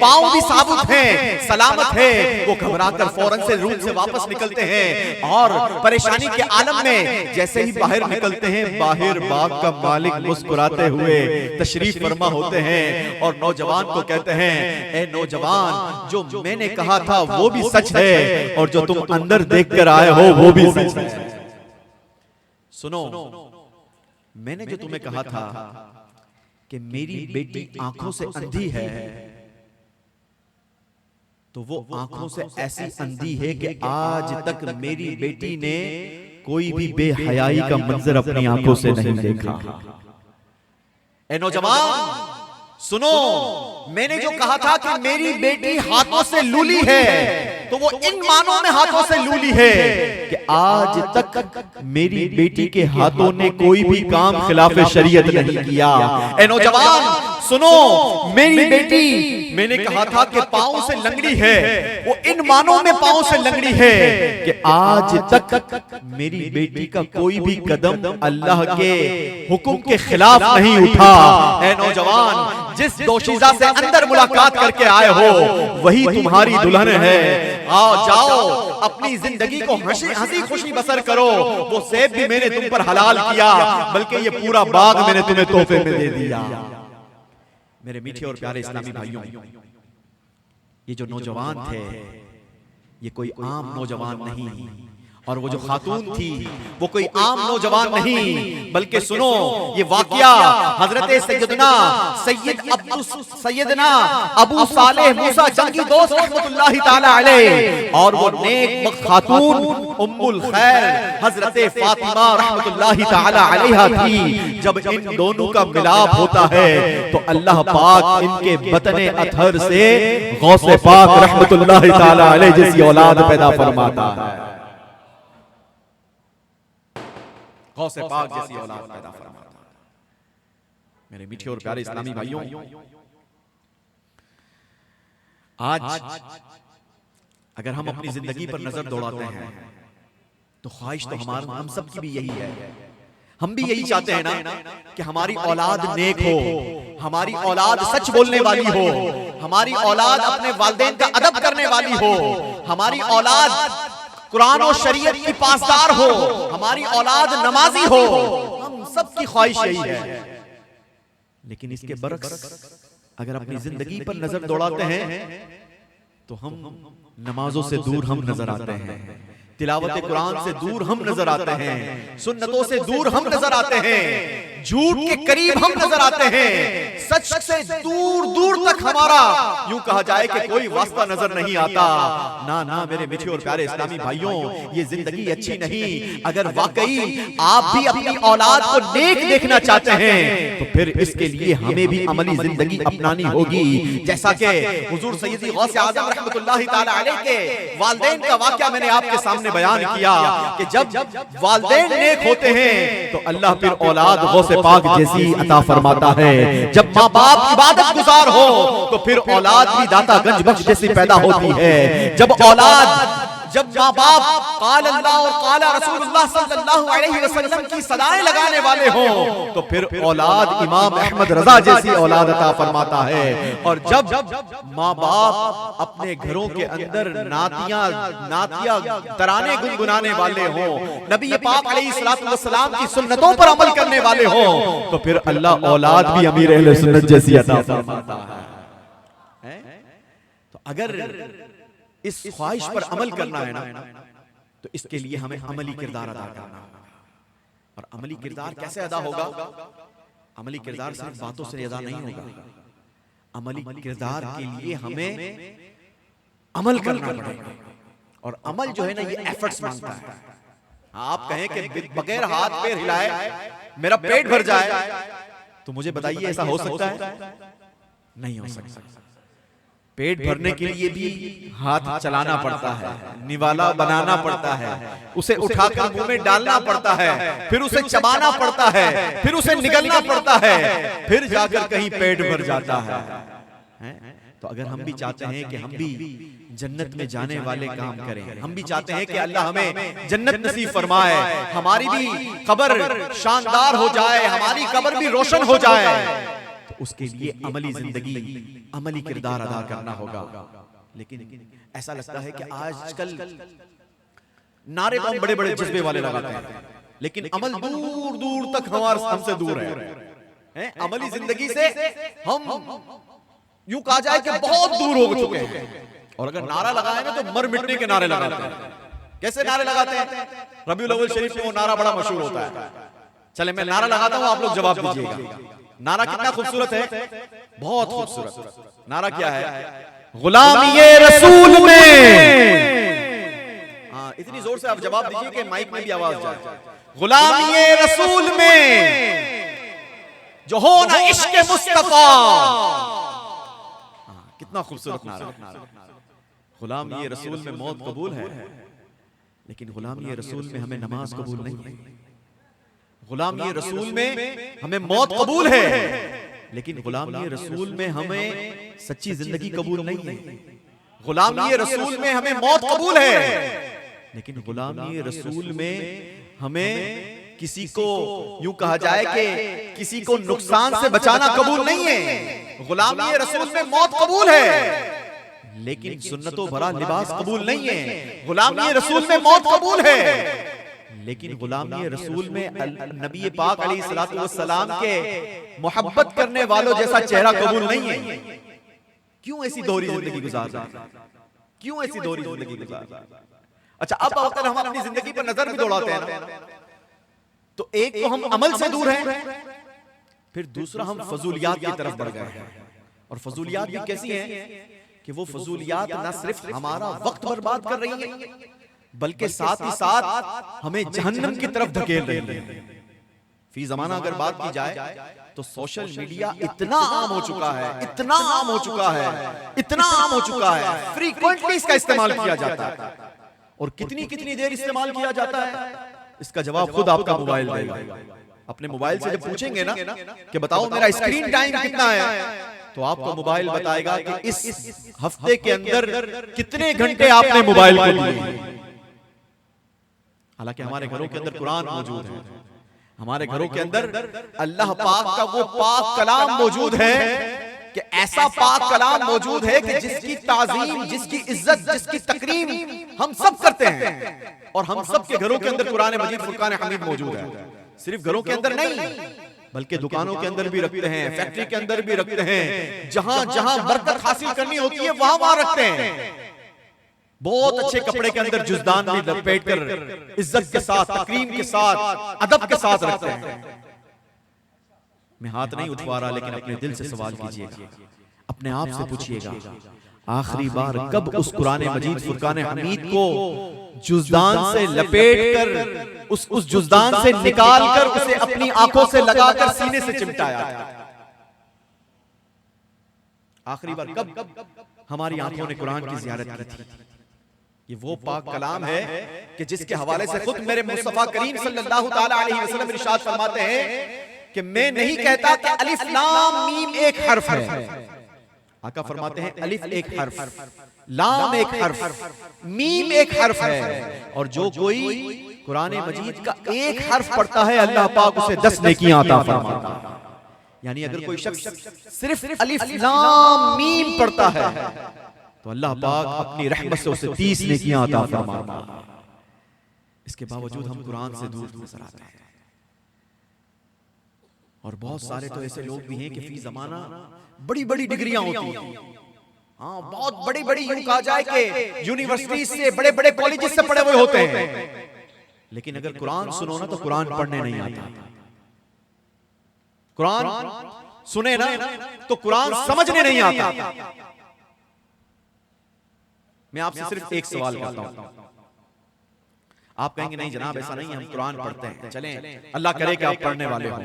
पांव भी साबुत हैं, सलामत है, वो घबराकर फौरन से रूम से वापस निकलते हैं और परेशानी के आलम में जैसे ही बाहर निकलते हैं, बाहर बाग का मालिक मुस्कुराते हुए तशरीफ फरमा होते हैं और नौजवान को कहते हैं, ए नौजवान, जो मैंने कहा था वो भी सच है और जो तुम अंदर देखकर आए हो वो भी सच है। सुनो, मैंने जो तुम्हें कहा था कि मेरी बेटी आंखों से अंधी है, तो वो आंखों से ऐसी अंधी है कि आज तक मेरी बेटी ने कोई भी बेहयाई का मंजर अपनी आंखों से नहीं देखा। ए नौजवान सुनो, मैंने जो कहा था कि मेरी बेटी हाथों से लूली है, तो वो इन मानों में हाथों से लूली है कि आज तक मेरी बेटी के हाथों ने कोई भी काम खिलाफ शरीयत नहीं किया। ए नौजवान सुनो, मेरी बेटी मैंने कहा था कि पांव से लंगड़ी है, वो इन मानों में पांव से लंगड़ी है कि आज तक मेरी बेटी का कोई भी कदम अल्लाह के हुक्म के खिलाफ नहीं उठा। ए नौजवान, जिस दोशीज़ा से अंदर मुलाकात करके आए हो वही तुम्हारी दुल्हन है। आओ जाओ, अपनी जिंदगी को हंसी खुशी बसर करो। वो सेब भी मैंने तुम पर हलाल किया, बल्कि ये पूरा बाग मैंने तुम्हें तोहफे में दे दिया। मेरे मीठे और प्यारे इस्लामी भाइयों, ये जो नौजवान थे ये कोई आम नौजवान नहीं, और वो जो खातून थी वो कोई आम नौजवान नहीं, बल्कि सुनो ये वाकया हजरत सैयदना अबू सालेह मूसा जंगी दोस्त रहमतुल्लाहि ताला अलैह और वो नेक खातून उम्मुल खैर हजरत फातिमा रहमतुल्लाहि ताला अलैहा थी। जब इन दोनों का मिलाप होता है तो अल्लाह पाक इनके बतने अथर से गौसे पाक रहमतुल्लाहि ताला अलैह जैसी औलाद पैदा फरमाता है। गौसे पाक जैसी औलाद पैदा फरमाता है। मेरे मीठे और प्यारे इस्लामी भाइयों, आज अगर हम अपनी जिंदगी पर नजर दौड़ाते हैं तो ख्वाहिश तो हम सब की भी यही है। हम भी यही चाहते हैं ना कि हमारी औलाद नेक हो, हमारी औलाद सच बोलने वाली हो, हमारी औलाद अपने वालिदैन का अदब करने वाली हो, हमारी औलाद कुरान और शरीयत की पासदार हो, हमारी औलाद नमाजी हो। हम सबकी ख्वाहिश यही है। लेकिन इसके बरक्स अगर अपनी जिंदगी पर नजर दौड़ाते हैं तो हम नमाजों से दूर हम नजर आते हैं, तिलावत कुरान से दूर हम नजर आते हैं, सुन्नतों से दूर हम नजर आते हैं, झूठ के करीब हम नजर आते हैं, सच से दूर दूर तक हमारा यूं कहा जाए कि कोई वास्ता नजर नहीं आता। ना ना मेरे मीठे और प्यारे इस्लामी भाइयों, ये जिंदगी अच्छी नहीं। अगर वाकई आप भी अपनी औलाद को नेक देखना चाहते हैं तो फिर इसके लिए हमें भी अमली जिंदगी अपनानी होगी। जैसा कि हुजूर सैयदी गौसे आज़म रहमतुल्लाहि ताला अलैह के वालिदैन का वाकया मैंने आपके सामने बयान किया कि जब वालिदैन नेक होते हैं तो अल्लाह फिर औलाद गौसे पाक जैसी अता फरमाता है। जब माँ बाप इबादत गुजार हो तो फिर औलाद भी दाता गंज बख्श जैसी पैदा होती है। जब माँ बाप काल अल्लाह और काल रसूलुल्लाह सल्लल्लाहु अलैहि वसल्लम की सदाएं लगाने वाले हो तो फिर औलाद इमाम अहमद रजा जैसी औलाद अता फरमाता है। और जब माँ बाप अपने घरों के अंदर नातिया तराने गुनगुनाने वाले हो, नबी पाक अलैहिस्सलातु वस्सलाम की सुन्नतों पर अमल करने वाले हो तो फिर अल्लाह औलाद भी अमीर अहले सुन्नत जैसी अता फरमाता है। तो अगर इस ख्वाहिश पर अमल करना है ना तो इसके लिए हमें अमली किरदार अदा करना होगा। और अमली किरदार कैसे अदा होगा? अमली किरदार सिर्फ बातों से अदा नहीं होगा। अमली किरदार के लिए हमें अमल करना पड़ेगा। और अमल जो है ना, ये एफर्ट्स मांगता है। आप कहें कि बगैर हाथ पैर हिलाए मेरा पेट भर जाए, तो मुझे बताइए ऐसा हो सकता है? नहीं हो सकता। पेट भरने के लिए भी हाथ चलाना पड़ता है, निवाला बनाना पड़ता है, उसे उठाकर मुंह में डालना पड़ता है, फिर उसे चबाना पड़ता है, फिर उसे निगलना पड़ता है, फिर जाकर कहीं पेट भर जाता है। तो अगर हम भी चाहते हैं कि हम भी जन्नत में जाने वाले काम करें, हम भी चाहते हैं कि अल्लाह हमें जन्नत नसीब फरमाए, हमारी भी कब्र शानदार हो जाए, हमारी कब्र भी रोशन हो जाए, तो उसके लिए अमली जिंदगी, अमली किरदार अदा करना होगा। लेकिन ऐसा लगता है कि आजकल नारे तो हम बड़े बड़े जज्बे वाले लगाते हैं, लेकिन अमल दूर दूर तक हमसे दूर है। अमली जिंदगी से हम यूं कहा जाए कि बहुत दूर हो चुके हैं। और अगर नारा लगाए ना तो मर मिटने के नारे लगाते हैं। कैसे नारे लगाते हैं? रबीउल अव्वल शरीफ में वो नारा बड़ा मशहूर होता है। चले मैं नारा लगाता हूं, आप लोग जवाब दीजिएगा। नारा कितना खूबसूरत है, बहुत खूबसूरत। नारा क्या है? गुलामी रसूल में। हाँ, इतनी जोर से आप जवाब दीजिए कि माइक में भी आवाज जाए। गुलामी रसूल में जो हो ना इश्क मुस्तफा। कितना खूबसूरत नारा। गुलामी रसूल में मौत कबूल है, लेकिन गुलामी रसूल में हमें नमाज कबूल नहीं है। गुलामी रसूल में हमें मौत कबूल है, लेकिन गुलामी रसूल में हमें सच्ची जिंदगी कबूल नहीं है। गुलामी रसूल में हमें मौत कबूल है, लेकिन गुलामी रसूल में हमें किसी को यूं कहा जाए कि किसी को नुकसान से बचाना कबूल नहीं है। गुलामी रसूल में मौत कबूल है, लेकिन सुन्नतों भरा लिबास कबूल नहीं है। गुलामी रसूल में मौत कबूल है, लेकिन गुलामी रसूल में नबी पाक अलैहिस्सलातु वस्सलाम के मोहब्बत करने वालों जैसा चेहरा कबूल नहीं है। क्यों ऐसी दोहरी जिंदगी गुजारना? क्यों ऐसी दोहरी जिंदगी गुजारना? अच्छा, अब अगर हम अपनी जिंदगी पर नजर भी दौड़ाते हैं ना, तो एक तो हम अमल से दूर हैं, फिर दूसरा हम फजूलियात की तरफ बढ़ गए हैं। और फजूलियात भी कैसी हैं कि वो फजूलियात ना सिर्फ हमारा वक्त बर्बाद कर रही है, बल्कि साथ ही साथ हमें जहन्नम की तरफ धकेल रही है। फी जमाना अगर बात की जाए तो सोशल मीडिया इतना आम हो चुका है, इतना आम हो चुका है, इतना आम हो चुका है, फ्रीक्वेंटली इसका इस्तेमाल किया जाता है। और कितनी कितनी देर इस्तेमाल किया जाता है, इसका जवाब खुद आपका मोबाइल देगा। अपने मोबाइल से जब पूछेंगे ना कि बताओ मेरा स्क्रीन टाइम कितना है, तो आपको मोबाइल बताएगा कि इस हफ्ते के अंदर कितने घंटे आपने मोबाइल को दिए। हालांकि हमारे घरों के अंदर कुरान मौजूद है, हमारे घरों के अंदर अल्लाह पाक का वो पाक कलाम मौजूद है कि ऐसा पाक कलाम मौजूद है कि जिसकी ताजीम, जिसकी इज्जत, जिसकी तकरीम हम सब करते हैं। और हम सब के घरों के अंदर कुरान मजीद फुरकान हमीद मौजूद है। सिर्फ घरों के अंदर नहीं, बल्कि दुकानों के अंदर भी रखते हैं, फैक्ट्री के अंदर भी रखते हैं। जहां जहां बरकत हासिल करनी होती है वहां वहां रखते हैं। बहुत अच्छे कपड़े के अंदर जुज़दान भी लपेट कर इज्जत के साथ, तकरीम के साथ, अदब के साथ रखते हैं। मैं हाथ नहीं उठवा रहा, लेकिन अपने दिल से सवाल कीजिएगा, अपने आप से पूछिएगा, आखिरी बार कब उस कुरान मजीद फुरकान हमीद को जुज़दान से लपेट कर, उस जुज़दान से निकाल कर उसे अपनी आंखों से लगाकर सीने से चिमटाया? आखिरी बार कब हमारी आंखों ने कुरान की ज़ियारत की थी? ये वो पाक कलाम है कि जिसके हवाले से खुद मेरे मुस्तफा करीम सल्लल्लाहु तआला अलैहि वसल्लम इरशाद फरमाते हैं कि मैं नहीं कहता कि अलिफ लाम मीम एक हर्फ है। आका फरमाते हैं अलिफ एक हर्फ, लाम एक हर्फ, मीम एक हर्फ है। और जो कोई कुरान मजीद का एक हर्फ पढ़ता है, अल्लाह पाक उसे 10 नेकियां अता फरमाता है। यानी अगर कोई शख्स सिर्फ अलिफ लाम मीम पढ़ता है, तो अल्लाह पाक अपनी रहमत से उसे 30 नेकियां अता फरमाता है। इसके बावजूद हम कुरान से दूर नजर आते हैं। और बहुत सारे तो ऐसे लोग भी हैं कि फी जमाना बड़ी बड़ी डिग्रियां होती हैं, हाँ बहुत बड़ी बड़ी, यूं कहा जाए कि यूनिवर्सिटी से, बड़े बड़े कॉलेजेस से पढ़े हुए होते हैं, लेकिन अगर कुरान सुनो ना तो कुरान पढ़ने नहीं आता। कुरान सुने ना तो कुरान समझने नहीं आता। मैं आपसे सिर्फ एक सवाल करता हूं, आप कहेंगे नहीं जनाब ऐसा नहीं, हम कुरान पढ़ते हैं, चलें अल्लाह करे कि आप पढ़ने वाले हो,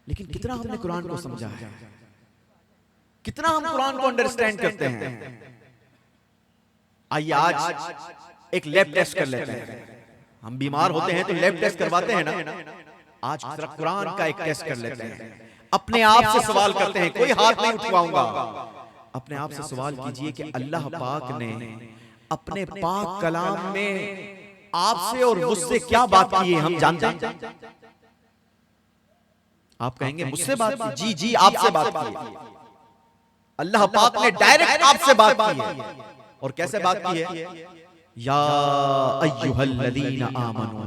लेकिन कितना हमने कुरान को समझा है, कितना हम कुरान को अंडरस्टैंड करते हैं? आइए आज एक लैब टेस्ट कर लेते हैं। हम बीमार होते हैं तो लैब टेस्ट करवाते हैं ना, आज कुरान का एक टेस्ट कर लेते हैं। अपने आप से सवाल करते हैं, कोई हाथ नहीं उठवाऊंगा, अपने आप से सवाल कीजिए कि अल्लाह पाक ने अपने पाक कलाम में आपसे और मुझसे क्या बात की है हम जानते हैं? आप कहेंगे मुझसे बात की? जी जी आपसे बात की। अल्लाह पाक ने डायरेक्ट आपसे बात की है। और कैसे बात की है? या अय्युहल्लज़ीना आमनू,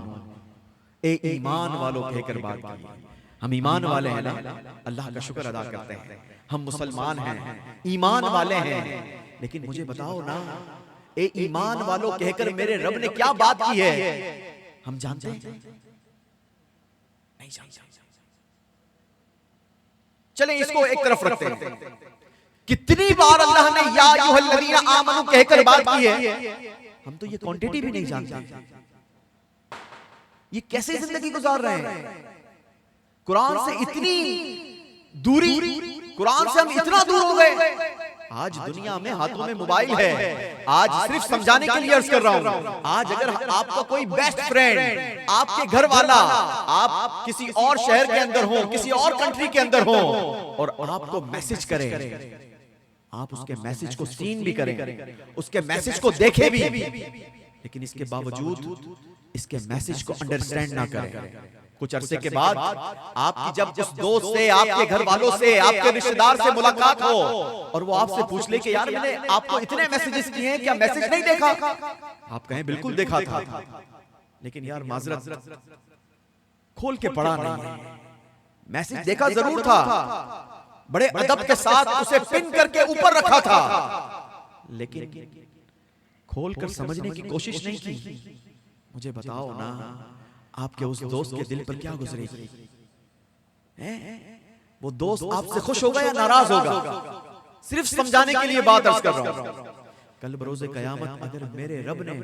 ए ईमान वालों कहकर बात की है। हम ईमान वाले हैं ना, अल्लाह का शुक्र अदा करते हैं। हम मुसलमान हैं, ईमान वाले हैं। लेकिन मुझे बताओ ना, ए ईमान वालों कहकर मेरे रब ने क्या बात की है? हम जानते हैं? नहीं जानते। चलें इसको एक तरफ रखते हैं। कितनी बार अल्लाह ने या अय्युहल्लज़ीना आमनू कहकर बात की है, हम तो ये क्वांटिटी भी नहीं जानते। ये कैसे जिंदगी गुजार रहे हैं? कुरान से इतनी दूरी, कुरान से हम इतना दूर हो गए। आज दुनिया में हाथों में मोबाइल है। आज सिर्फ समझाने के लिए अर्ज कर रहा हूं, आज अगर आपका कोई बेस्ट फ्रेंड, आपके घर वाला, आप किसी और शहर के अंदर हो, किसी और कंट्री के अंदर हो, और आपको मैसेज करे, आप उसके मैसेज को सीन भी करें, उसके मैसेज को देखें भी, लेकिन इसके बावजूद इसके मैसेज को अंडरस्टैंड ना करें। कुछ अरसे के बाद आपकी जब उस दोस्त से, आपके घर वालों से, आपके रिश्तेदार से मुलाकात हो और वो आपसे पूछ ले कि यार मैंने आपको इतने मैसेजेस किए हैं, क्या मैसेज नहीं देखा? आप कहें बिल्कुल देखा था, लेकिन यार माजरत खोल के पढ़ा नहीं। मैसेज देखा जरूर था, बड़े अदब के साथ उसे पिन करके ऊपर रखा था, लेकिन खोल कर समझने की कोशिश नहीं की। मुझे बताओ ना, आपके उस दोस्त के दिल पर क्या गुजरेगी? वो दोस्त आपसे खुश होगा या नाराज होगा? सिर्फ समझाने के लिए बात अर्ज कर रहा हूं। कल बरोज़े क़यामत अगर मेरे रब ने